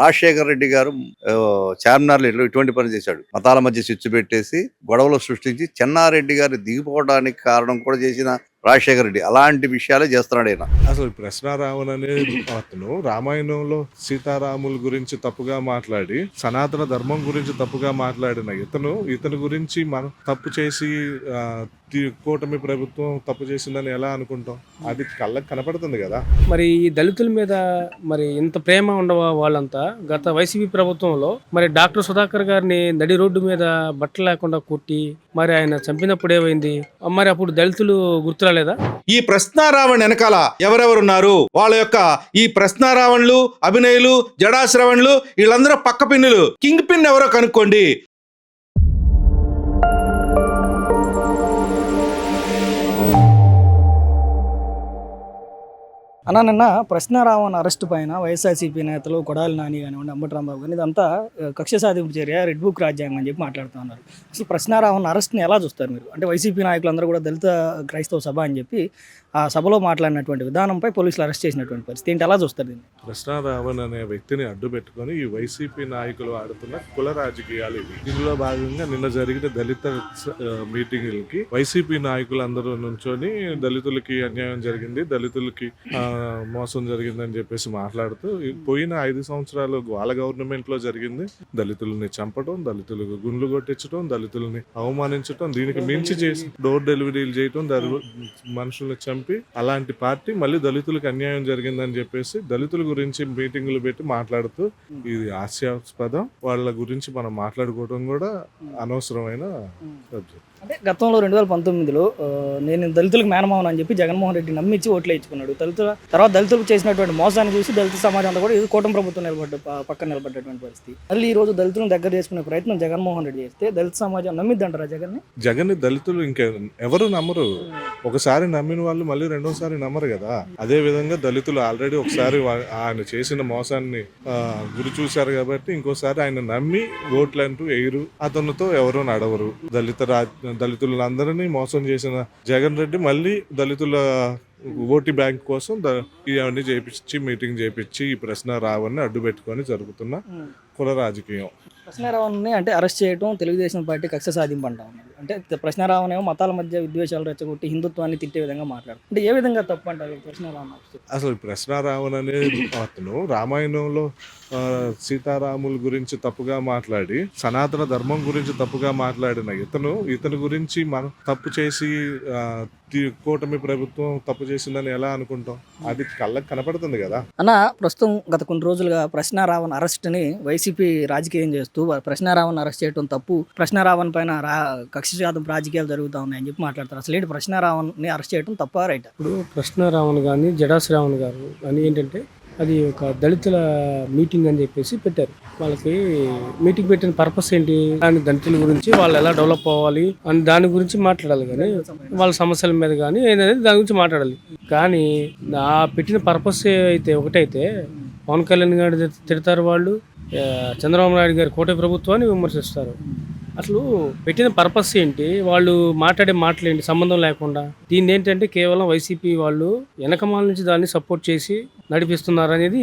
రాజశేఖర రెడ్డి గారు చార్మినార్లో ఇటువంటి పని చేశాడు. మతాల మధ్య చిచ్చు పెట్టేసి గొడవలు సృష్టించి చెన్నారెడ్డి గారు దిగిపోవడానికి కారణం కూడా చేసిన రాజశేఖర రెడ్డి అలాంటి విషయాలే చేస్తున్నాడు ఆయన. అసలు ప్రశ్నారావణ అనే అతను రామాయణంలో సీతారాముల గురించి తప్పుగా మాట్లాడి సనాతన ధర్మం గురించి తప్పుగా మాట్లాడిన ఇతను గురించి మనం తప్పు చేసి కూటమి ప్రభుత్వం తప్పు చేసిందని ఎలా అనుకుంటాం? అది కళ్ళకి కనపడుతుంది కదా. మరి ఈ దళితుల మీద మరి ఇంత ప్రేమ ఉండవా వాళ్ళంతా? గత వైసీపీ ప్రభుత్వంలో మరి డాక్టర్ సుధాకర్ గారిని నడి రోడ్డు మీద బట్టలు లేకుండా కొట్టి మరి ఆయన చంపినప్పుడు ఏమైంది? మరి అప్పుడు దళితులు గుర్తురాలేదా? ఈ ప్రశ్నారావణ వెనకాల ఎవరెవరున్నారు, వాళ్ళ యొక్క ఈ ప్రశ్నారావణులు, అభినయులు, జడాశ్రవణులు, వీళ్ళందరూ పక్క పిన్నులు. కింగ్ పిన్ ఎవరో కనుక్కోండి. నిన్న ప్రశ్నారావణ అరెస్టు పైన వైఎస్ఆర్సీపీ నేతలు కొడాలి నాని కానివ్వండి, అంబటి రాంబాబు కానీ ఇదంతా కక్ష సాధింపు చర్య, రెడ్ బుక్ రాజ్యాంగం అని చెప్పి మాట్లాడుతూ ఉన్నారు. అసలు ప్రశ్నారావణ అరెస్ట్ని ఎలా చూస్తారు మీరు? అంటే వైసీపీ నాయకులందరూ కూడా దళిత క్రైస్తవ సభ అని చెప్పి ఆ సభలో మాట్లాడినటువంటి విధానంపై పోలీసులు అరెస్ట్ చేసినటువంటి పరిస్థితి ఏంటి, ఎలా చూస్తారు దీన్ని? ప్రశ్నారావణ అనే వ్యక్తిని అడ్డు పెట్టుకొని ఈ వైసీపీ నాయకులు ఆడుతున్న కుల రాజకీయాలు ఇవి. దీనిలో భాగంగా నిన్న జరిగిన దళిత మీటింగులకి వైసీపీ నాయకులు అందరూ నుంచొని దళితులకి అన్యాయం జరిగింది, దళితులకి మోసం జరిగిందని చెప్పేసి మాట్లాడుతూ పోయిన 5 సంవత్సరాలు వాళ్ళ గవర్నమెంట్ లో జరిగింది దళితులని చంపడం, దళితులకు గుండ్లు కొట్టించడం, దళితులని అవమానించడం, దీనికి మించి చేసి డోర్ డెలివరీలు చేయటం, మనుషుల్ని చంపి అలాంటి పార్టీ మళ్ళీ దళితులకు అన్యాయం జరిగిందని చెప్పేసి దళితుల గురించి మీటింగులు పెట్టి మాట్లాడుతూ ఇది హాస్యాస్పదం, వాళ్ళ గురించి మనం మాట్లాడుకోవడం కూడా అనవసరమైన సబ్జెక్ట్. అంటే గతంలో 2019లో నేను దళితులకు మేనమావన్ అని చెప్పి జగన్మోహన్ రెడ్డి నమ్మించి ఓట్లు వేయించుకున్నాడు. తర్వాత దళితులకు చేసినటువంటి మోసాన్ని చూసి దళిత సమాజం అంతా కూడా ఇది కూటమి ప్రభుత్వం పక్కన నిలబడ్డటువంటి పరిస్థితి. మళ్ళీ ఈ రోజు దళితులను దగ్గర చేసుకునే ప్రయత్నం జగన్మోహన్ రెడ్డి చేస్తే దళిత సమాజం నమ్మిద్దంటారా జగన్ని దళితులు ఎవరు నమ్మరు. ఒకసారి నమ్మిన వాళ్ళు మళ్ళీ రెండోసారి నమ్మరు కదా. అదే విధంగా దళితులు ఆల్రెడీ ఒకసారి ఆయన చేసిన మోసాన్ని గురి చూశారు కాబట్టి ఇంకోసారి ఆయన నమ్మి ఓట్లంటూ వేయరు, అతనితో ఎవరు నడవరు. దళితులందరినీ మోసం చేసిన జగన్ రెడ్డి మళ్ళీ దళితుల ఓటు బ్యాంక్ కోసం ఇవన్నీ చేపించి మీటింగ్ చేపించి ఈ ప్రశ్నారావణ్ని అడ్డు పెట్టుకొని జరుగుతున్న కుల రాజకీయం. ప్రశ్నారావణ్ని అంటే అరెస్ట్ చేయడం తెలుగుదేశం పార్టీ కక్ష సాధింపు అంటా ఉన్నారు. అంటే ప్రశ్నారావణ ఏమో మతాల మధ్య విద్వేషాలు రెచ్చగొట్టి హిందుత్వాన్ని తిట్టే విధంగా మాట్లాడు. అంటే ఏ విధంగా తప్పు అంటారు ప్రశ్నారావణ? అసలు ప్రశ్నారావణ అనే అతను రామాయణంలో సీతారాముల గురించి తప్పుగా మాట్లాడి సనాతన ధర్మం గురించి తప్పుగా మాట్లాడిన ఇతను గురించి మనం తప్పు చేసి కూటమి ప్రభుత్వం తప్పు చేసిందని ఎలా అనుకుంటాం? అది కళ్ళకి కనపడుతుంది కదా. ప్రస్తుతం గత కొన్ని రోజులుగా ప్రశ్నారావణ అరెస్ట్ని వైసీపీ రాజకీయం చేస్తూ ప్రశ్నారావణ అరెస్ట్ చేయడం తప్పు, ప్రశ్నారావణ పైన కక్ష సాధింపు రాజకీయాలు జరుగుతూ ఉన్నాయని చెప్పి మాట్లాడతారు. అసలు ఏంటి ప్రశ్నారావణని అరెస్ట్ చేయడం తప్ప రైట్? ఇప్పుడు ప్రశ్నారావణ కానీ జడాశ్రావణ గారు అని ఏంటంటే అది ఒక దళితుల మీటింగ్ అని చెప్పేసి పెట్టారు. వాళ్ళకి మీటింగ్ పెట్టిన పర్పస్ ఏంటి? దాని దళితుల గురించి వాళ్ళు ఎలా డెవలప్ అవ్వాలి అని దాని గురించి మాట్లాడాలి, కానీ వాళ్ళ సమస్యల మీద కానీ ఏంటనేది దాని గురించి మాట్లాడాలి. కానీ ఆ పెట్టిన పర్పస్ అయితే ఒకటైతే పవన్ కళ్యాణ్ గారు తిడతారు, వాళ్ళు చంద్రబాబు నాయుడు గారి కూటమి ప్రభుత్వాన్ని విమర్శిస్తారు. అసలు పెట్టిన పర్పస్ ఏంటి? వాళ్ళు మాట్లాడే మాటలేంటి సంబంధం లేకుండా? దీన్ని ఏంటంటే కేవలం వైసీపీ వాళ్ళు వెనకమాల నుంచి దాన్ని సపోర్ట్ చేసి నడిపిస్తున్నారు అనేది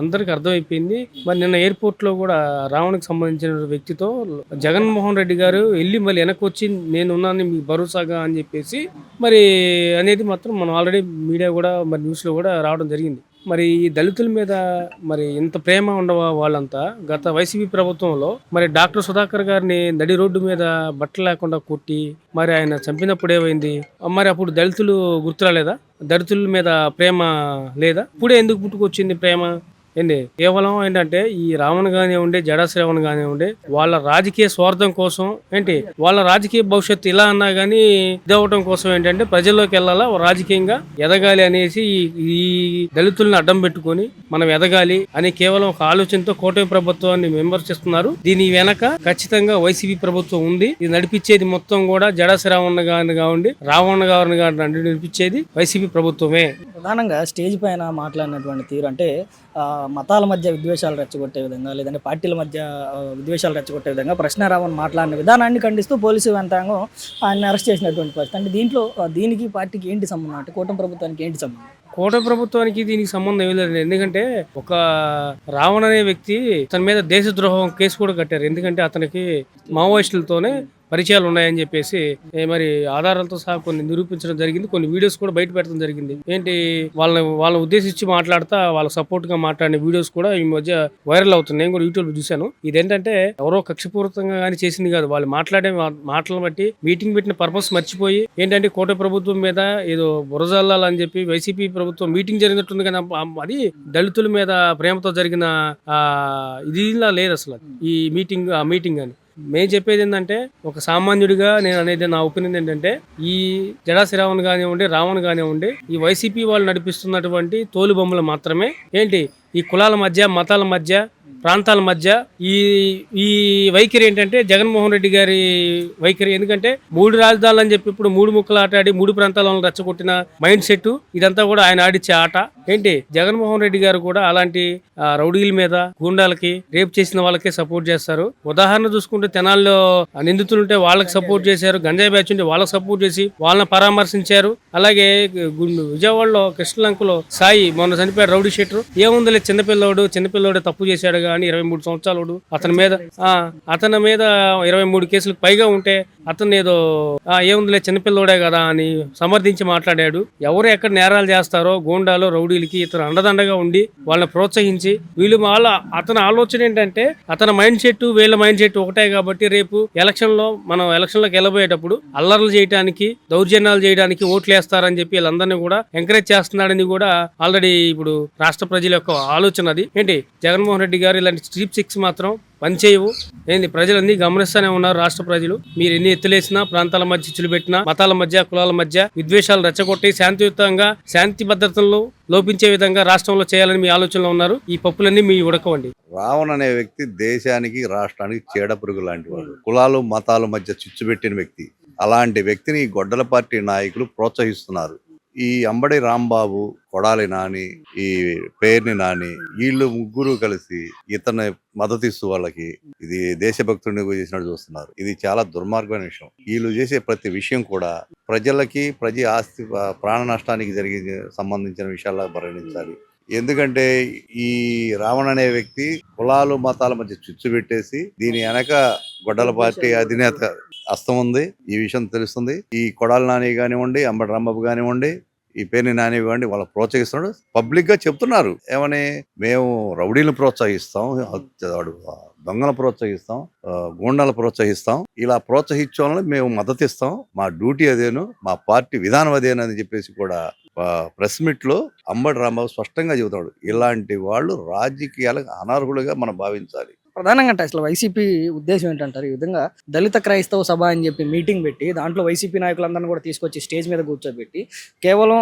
అందరికి అర్థమైపోయింది. మరి నిన్న ఎయిర్పోర్ట్లో కూడా రావణ్కి సంబంధించిన వ్యక్తితో జగన్మోహన్ రెడ్డి గారు వెళ్ళి మళ్ళీ వెనక్కి వచ్చి నేనున్నాను మీకు భరోసాగా అని చెప్పేసి మరి అనేది మాత్రం మనం ఆల్రెడీ మీడియా కూడా మరి న్యూస్లో కూడా రావడం జరిగింది. మరి ఈ దళితుల మీద మరి ఇంత ప్రేమ ఉండవా వాళ్ళంతా? గత వైసీపీ ప్రభుత్వంలో మరి డాక్టర్ సుధాకర్ గారిని నడి రోడ్డు మీద బట్టలు లేకుండా కొట్టి మరి ఆయన చంపినప్పుడు ఏమైంది? మరి అప్పుడు దళితులు గుర్తురాలేదా? దళితుల మీద ప్రేమ లేదా? ఇప్పుడే ఎందుకు పుట్టుకొచ్చింది ప్రేమ? ఏంటి కేవలం ఏంటంటే ఈ రావణ కానివ్వండి, జడాశ్రవణ కానివ్వండి, వాళ్ళ రాజకీయ స్వార్థం కోసం ఏంటి వాళ్ళ రాజకీయ భవిష్యత్తు ఇలా అన్నా కానీ ఇదవటం కోసం ఏంటంటే ప్రజల్లోకి వెళ్ళాలా, రాజకీయంగా ఎదగాలి అనేసి ఈ దళితుల్ని అడ్డం పెట్టుకొని మనం ఎదగాలి అని కేవలం ఒక ఆలోచనతో కూటమి ప్రభుత్వాన్ని విమర్శిస్తున్నారు. దీని వెనక ఖచ్చితంగా వైసీపీ ప్రభుత్వం ఉంది. ఇది నడిపించేది మొత్తం కూడా జడాశ్రవణ గారిని కావండి, రావణ గారిని నడిపించేది వైసీపీ ప్రభుత్వమే. ప్రధానంగా స్టేజ్ పైన మాట్లాడినటువంటి తీరు అంటే మతాల మధ్య విద్వేషాలు రెచ్చగొట్టే విధంగా లేదంటే పార్టీల మధ్య విద్వేషాలు రెచ్చగొట్టే విధంగా ప్రశ్నారావణ్ మాట్లాడిన విధానాన్ని ఖండిస్తూ పోలీసు యంత్రాంగం ఆయన అరెస్ట్ చేసినటువంటి పరిస్థితి. అంటే దీంట్లో దీనికి పార్టీకి ఏంటి సంబంధం, అంటే కూటమి ప్రభుత్వానికి ఏంటి సంబంధం? కూటమి ప్రభుత్వానికి దీనికి సంబంధం ఏం లేదు. ఎందుకంటే ఒక రావణ్ అనే వ్యక్తి తన మీద దేశద్రోహం కేసు కూడా కట్టారు. ఎందుకంటే అతనికి మావోయిస్టులతోనే పరిచయాలు ఉన్నాయని చెప్పేసి మరి ఆధారాలతో సహా కొన్ని నిరూపించడం జరిగింది. కొన్ని వీడియోస్ కూడా బయట పెట్టడం జరిగింది. ఏంటి వాళ్ళని ఉద్దేశించి మాట్లాడుతా వాళ్ళ సపోర్ట్ గా మాట్లాడిన వీడియోస్ కూడా ఈ మధ్య వైరల్ అవుతున్నాయి. నేను కూడా యూట్యూబ్ లో చూశాను. ఇదేంటంటే ఎవరో కక్షపూరితంగా కానీ చేసింది కాదు. వాళ్ళు మాట్లాడే మాటలను బట్టి మీటింగ్ పెట్టిన పర్పస్ మర్చిపోయి ఏంటంటే కోట ప్రభుత్వం మీద ఏదో బురజల్లాలని చెప్పి వైసీపీ ప్రభుత్వం మీటింగ్ జరిగినట్టుంది కానీ అది దళితుల మీద ప్రేమతో జరిగిన ఇదిలా లేదు అసలు ఈ మీటింగ్ అని. మేము చెప్పేది ఏంటంటే ఒక సామాన్యుడిగా నేను అనేది నా ఒపీనియన్ ఏంటంటే ఈ జడా శ్రీరావణ్ కానివ్వండి, రావణ్ కానివ్వండి, ఈ వైసీపీ వాళ్ళు నడిపిస్తున్నటువంటి తోలుబొమ్మలు మాత్రమే. ఏంటి ఈ కులాల మధ్య, మతాల మధ్య, ప్రాంతాల మధ్య ఈ వైఖరి ఏంటంటే జగన్మోహన్ రెడ్డి గారి వైఖరి. ఎందుకంటే 3 రాజధానులు అని చెప్పి ఇప్పుడు 3 ముక్కలు ఆట ఆడి 3 ప్రాంతాలను రెచ్చగొట్టిన మైండ్ సెట్ ఇదంతా కూడా ఆయన ఆడిచ్చే ఆట. ఏంటి జగన్మోహన్ రెడ్డి గారు కూడా అలాంటి రౌడీల మీద, గూండాలకి, రేప్ చేసిన వాళ్ళకే సపోర్ట్ చేస్తారు. ఉదాహరణ చూసుకుంటే తెనాల్లో నిందితులుంటే వాళ్ళకి సపోర్ట్ చేశారు, గంజాయి బ్యాచ్ ఉంటే వాళ్ళకి సపోర్ట్ చేసి వాళ్ళని పరామర్శించారు. అలాగే విజయవాడలో కృష్ణలంకలో సాయి మొన్న చనిపోయాడు రౌడీ షీటర్. ఏముందిలే చిన్నపిల్లోడు తప్పు చేశాడు కానీ 23 సంవత్సరాలు అతని మీద 23 కేసులకు పైగా ఉంటే అతను ఏదో ఏముందిలే చిన్నపిల్లోడే కదా అని సమర్థించి మాట్లాడాడు. ఎవరు ఎక్కడ నేరాలు చేస్తారో గూండాలు, రౌడీలకి ఇతను అండదండగా ఉండి వాళ్ళని ప్రోత్సహించి అతని ఆలోచన ఏంటంటే అతని మైండ్ సెట్ వీళ్ళ మైండ్ సెట్ ఒకటే కాబట్టి రేపు మనం ఎలక్షన్లోకి వెళ్ళబోయేటప్పుడు అల్లర్లు చేయడానికి, దౌర్జన్యాలు చేయడానికి ఓట్లు వేస్తారని చెప్పి వీళ్ళందరినీ కూడా ఎంకరేజ్ చేస్తున్నాడని కూడా ఆల్రెడీ ఇప్పుడు రాష్ట్ర ప్రజల యొక్క ఆలోచన అది. ఏంటి జగన్మోహన్ రెడ్డి గారు ఇలాంటి స్ట్రీప్ 6 మాత్రం పనిచేయవు. ఏంది ప్రజలన్నీ గమనిస్తూనే ఉన్నారు. రాష్ట్ర ప్రజలు మీరు ఎన్ని ఎత్తులేసినా, ప్రాంతాల మధ్య చిచ్చులు పెట్టినా, మతాల మధ్య, కులాల మధ్య విద్వేషాలు రెచ్చగొట్టి శాంతియుతంగా శాంతి భద్రతలను లోపించే విధంగా రాష్ట్రంలో చేయాలని మీ ఆలోచనలో ఉన్నారు. ఈ పప్పులన్నీ మీ ఉడకవండి. రావణ్ అనే వ్యక్తి దేశానికి, రాష్ట్రానికి చీడపురుగు లాంటి వాడు. కులాలు, మతాల మధ్య చిచ్చు పెట్టిన వ్యక్తి. అలాంటి వ్యక్తిని ఈ గొడ్డల పార్టీ నాయకులు ప్రోత్సహిస్తున్నారు. ఈ అంబడి రాంబాబు, కొడాలి నాని, ఈ పేర్ని నాని, వీళ్ళు ముగ్గురు కలిసి ఇతను మద్దతిస్తూ వాళ్ళకి ఇది దేశభక్తుడిని చేసినట్టు చూస్తున్నారు. ఇది చాలా దుర్మార్గమైన విషయం. వీళ్ళు చేసే ప్రతి విషయం కూడా ప్రజలకి, ఆస్తి, ప్రాణ నష్టానికి సంబంధించిన విషయాల్లో పరిగణించాలి. ఎందుకంటే ఈ రావణ్ అనే వ్యక్తి కులాలు, మతాల మధ్య చిచ్చు పెట్టేసి దీని వెనక గొడ్డల పార్టీ అధినేత హస్తం ఉంది. ఈ విషయం తెలుస్తుంది. ఈ కొడాలి నాని కానివ్వండి, అంబడి రాంబాబు కానివ్వండి, ఈ పేరుని నాని కానివ్వండి, వాళ్ళని ప్రోత్సహిస్తున్నాడు. పబ్లిక్ గా చెప్తున్నారు ఏమని, మేము రౌడీలను ప్రోత్సహిస్తాం, దొంగలను ప్రోత్సహిస్తాం, గూండాలను ప్రోత్సహిస్తాం, ఇలా ప్రోత్సహించే వాళ్ళని మేము మద్దతిస్తాం, మా డ్యూటీ అదేను, మా పార్టీ విధానం అదేను అని చెప్పేసి కూడా ప్రెస్ మీట్ లో అంబడి రాంబాబు స్పష్టంగా చెబుతాడు. ఇలాంటి వాళ్ళు రాజకీయాలకు అనర్హులుగా మనం భావించాలి. ప్రధానంగా అంటే అసలు వైసీపీ ఉద్దేశం ఏంటంటారు? ఈ విధంగా దళిత క్రైస్తవ సభ అని చెప్పి మీటింగ్ పెట్టి దాంట్లో వైసీపీ నాయకులందరినీ కూడా తీసుకొచ్చి స్టేజ్ మీద కూర్చోబెట్టి కేవలం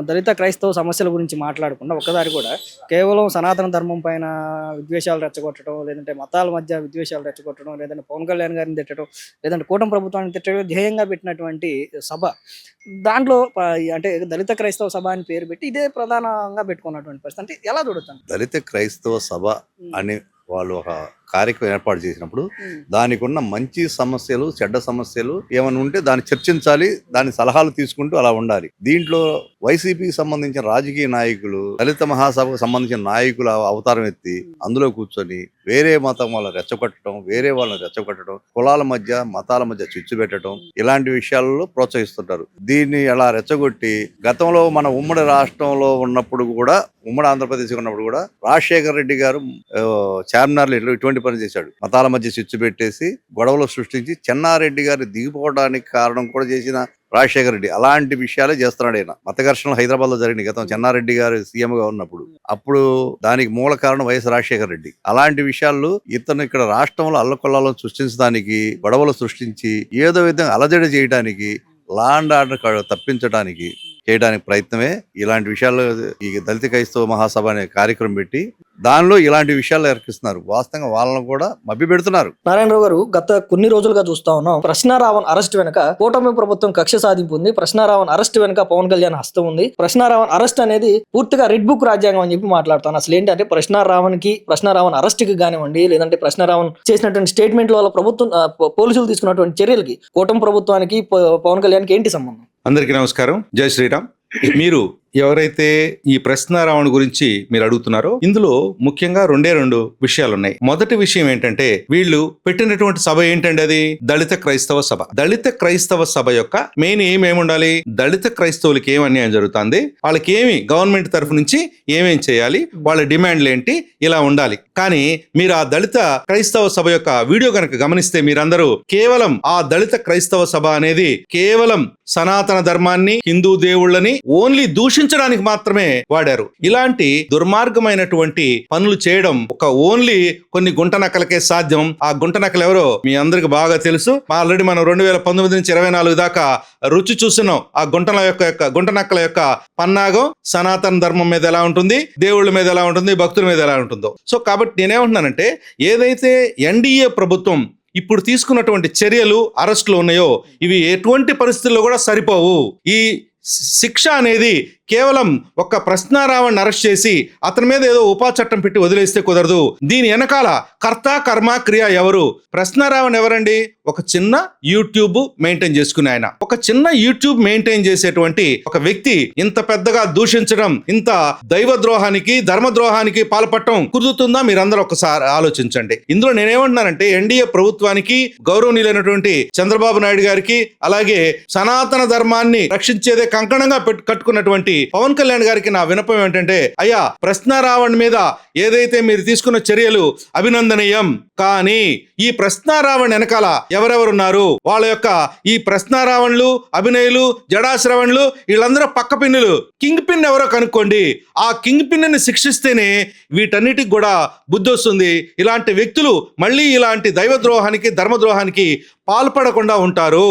దళిత క్రైస్తవ సమస్యల గురించి మాట్లాడకుండా ఒక్కదారి కూడా కేవలం సనాతన ధర్మం పైన విద్వేషాలు రెచ్చగొట్టడం, లేదంటే మతాల మధ్య విద్వేషాలు రెచ్చగొట్టడం, లేదంటే పవన్ కళ్యాణ్ గారిని తిట్టడం, లేదంటే కూటమి ప్రభుత్వాన్ని తిట్టడం ధ్యేయంగా పెట్టినటువంటి సభ. దాంట్లో అంటే దళిత క్రైస్తవ సభ అని పేరు పెట్టి ఇదే ప్రధానంగా పెట్టుకున్నటువంటి పరిస్థితి. అంటే ఎలా చూడొచ్చు? దళిత క్రైస్తవ సభ అని వాళ్ళు ఒక కార్యక్రమం ఏర్పాటు చేసినప్పుడు దానికి ఉన్న మంచి సమస్యలు, చెడ్డ సమస్యలు ఏమైనా ఉంటే దాన్ని చర్చించాలి, దాని సలహాలు తీసుకుంటూ అలా ఉండాలి. దీంట్లో వైసీపీకి సంబంధించిన రాజకీయ నాయకులు, దళిత మహాసభకు సంబంధించిన నాయకుల అవతారం ఎత్తి అందులో కూర్చొని వేరే మతం వాళ్ళని రెచ్చగొట్టడం, కులాల మధ్య, మతాల మధ్య చిచ్చు పెట్టడం, ఇలాంటి విషయాలలో ప్రోత్సహిస్తుంటారు. దీన్ని అలా రెచ్చగొట్టి గతంలో మన ఉమ్మడి రాష్ట్రంలో ఉన్నప్పుడు కూడా, ఉమ్మడి ఆంధ్రప్రదేశ్ ఉన్నప్పుడు కూడా రాజశేఖర రెడ్డి గారు చార్మినార్లో ఇటువంటి పని చేశాడు. మతాల మధ్య చిచ్చు పెట్టేసి గొడవలు సృష్టించి చెన్నారెడ్డి గారు దిగిపోవడానికి కారణం కూడా చేసిన రాజశేఖర రెడ్డి. అలాంటి విషయాలే చేస్తున్నాడు ఆయన. మత ఘర్షణలు హైదరాబాద్ లో జరిగినాయి గతం చెన్నారెడ్డి గారు సీఎం గా ఉన్నప్పుడు. అప్పుడు దానికి మూల కారణం వైఎస్ రాజశేఖర రెడ్డి. అలాంటి విషయాలు ఇతను ఇక్కడ రాష్ట్రంలో అల్లకొల్లాలను సృష్టించడానికి, గొడవలు సృష్టించి ఏదో విధంగా అలజడి చేయడానికి, లా అండ్ ఆర్డర్ తప్పించడానికి చేయడానికి ప్రయత్నమే ఇలాంటి విషయాలు ఈ దళిత క్రైస్తవ మహాసభ అనే కార్యక్రమం పెట్టి దానిలో ఇలాంటి విషయాలు ఎరికిస్తున్నారు. వాస్తవంగా వాళ్ళని కూడా మభ్య పెడుతున్నారు. నారాయణరావు గారు, గత కొన్ని రోజులుగా చూస్తా ఉన్నాం, ప్రశ్నారావణ్ అరెస్ట్ వెనక కూటమి ప్రభుత్వం కక్ష సాధింపు ఉంది. ప్రశ్నారావణ్ అరెస్ట్ వెనక పవన్ కళ్యాణ్ హస్తం ఉంది. ప్రశ్నారావణ్ అరెస్ట్ అనేది పూర్తిగా రెడ్ బుక్ రాజ్యాంగం అని చెప్పి మాట్లాడుతాను. అసలు ఏంటంటే ప్రశ్నారావణ్ అరెస్ట్ కి కానివ్వండి, లేదంటే ప్రశ్నారావణ్ చేసినటువంటి స్టేట్మెంట్ వల్ల ప్రభుత్వం పోలీసులు తీసుకున్నటువంటి చర్యలకి కూటమి ప్రభుత్వానికి పవన్ కళ్యాణ్కి ఏంటి సంబంధం? అందరికీ నమస్కారం, జై శ్రీరామ్. మీరు ఎవరైతే ఈ ప్రశ్నారావణ గురించి మీరు అడుగుతున్నారో ఇందులో ముఖ్యంగా రెండు విషయాలు ఉన్నాయి. మొదటి విషయం ఏంటంటే వీళ్ళు పెట్టినటువంటి సభ ఏంటంటే అది దళిత క్రైస్తవ సభ. దళిత క్రైస్తవ సభ యొక్క మెయిన్ ఏమేమి ఉండాలి, దళిత క్రైస్తవులకి ఏం అన్యాయం జరుగుతుంది, వాళ్ళకి ఏమి గవర్నమెంట్ తరఫు నుంచి ఏమేం చేయాలి, వాళ్ళ డిమాండ్లు ఏంటి, ఇలా ఉండాలి. కానీ మీరు ఆ దళిత క్రైస్తవ సభ యొక్క వీడియో కనుక గమనిస్తే మీరందరూ కేవలం ఆ దళిత క్రైస్తవ సభ అనేది కేవలం సనాతన ధర్మాన్ని, హిందూ దేవుళ్ళని ఓన్లీ దూషించడానికి మాత్రమే వాడారు. ఇలాంటి దుర్మార్గమైనటువంటి పనులు చేయడం ఒక ఓన్లీ కొన్ని గుంట నక్కలకే సాధ్యం. ఆ గుంట నక్కలు ఎవరో మీ అందరికి బాగా తెలుసు. ఆల్రెడీ మనం 2019 నుంచి 24 దాకా రుచి చూస్తున్నాం. ఆ గుంట నక్కల యొక్క పన్నాగం సనాతన ధర్మం మీద ఎలా ఉంటుంది, దేవుళ్ళ మీద ఎలా ఉంటుంది, భక్తుల మీద ఎలా ఉంటుందో. సో కాబట్టి నేనేమంటున్నానంటే ఏదైతే ఎన్డీఏ ప్రభుత్వం ఇప్పుడు తీసుకున్నటువంటి చర్యలు, అరెస్టులు ఉన్నాయో ఇవి ఎటువంటి పరిస్థితుల్లో కూడా సరిపోవు. ఈ శిక్ష అనేది కేవలం ఒక ప్రశ్నారావణ్ అరెస్ట్ చేసి అతని మీద ఏదో ఉపా చట్టం పెట్టి వదిలేస్తే కుదరదు. దీని వెనకాల కర్త కర్మ క్రియ ఎవరు? ప్రశ్నారావణ్ ఎవరండి? ఒక చిన్న యూట్యూబ్ మెయింటైన్ చేసుకునే ఆయన, ఒక చిన్న యూట్యూబ్ మెయింటైన్ చేసేటువంటి ఒక వ్యక్తి ఇంత పెద్దగా దూషించడం, ఇంత దైవ ద్రోహానికి, ధర్మ ద్రోహానికి పాల్పడటం కుదురుతుందా? మీరందరూ ఒకసారి ఆలోచించండి. ఇందులో నేనేమంటున్నానంటే ఎన్డీఏ ప్రభుత్వానికి, గౌరవనీయులైనటువంటి చంద్రబాబు నాయుడు గారికి, అలాగే సనాతన ధర్మాన్ని రక్షించేదే కంకణంగా కట్టుకున్నటువంటి పవన్ కళ్యాణ్ గారికి నా విన్నపం ఏంటంటే, అయ్యా ప్రశ్నారావణ్ మీద ఏదైతే మీరు తీసుకున్న చర్యలు అభినందనీయం, కానీ ఈ ప్రశ్నారావణ్ వెనకాల ఎవరెవరున్నారు, వాళ్ళ యొక్క ఈ ప్రశ్నారావణ్లు, అభినయులు, జడాశ్రవణ్లు వీళ్ళందరూ పక్క పిన్నులు. కింగ్ పిన్ ఎవరో కనుక్కోండి. ఆ కింగ్ పిన్ని శిక్షిస్తేనే వీటన్నిటికి కూడా బుద్ధి వస్తుంది. ఇలాంటి వ్యక్తులు మళ్ళీ ఇలాంటి దైవ ద్రోహానికి, ధర్మద్రోహానికి పాల్పడకుండా ఉంటారు.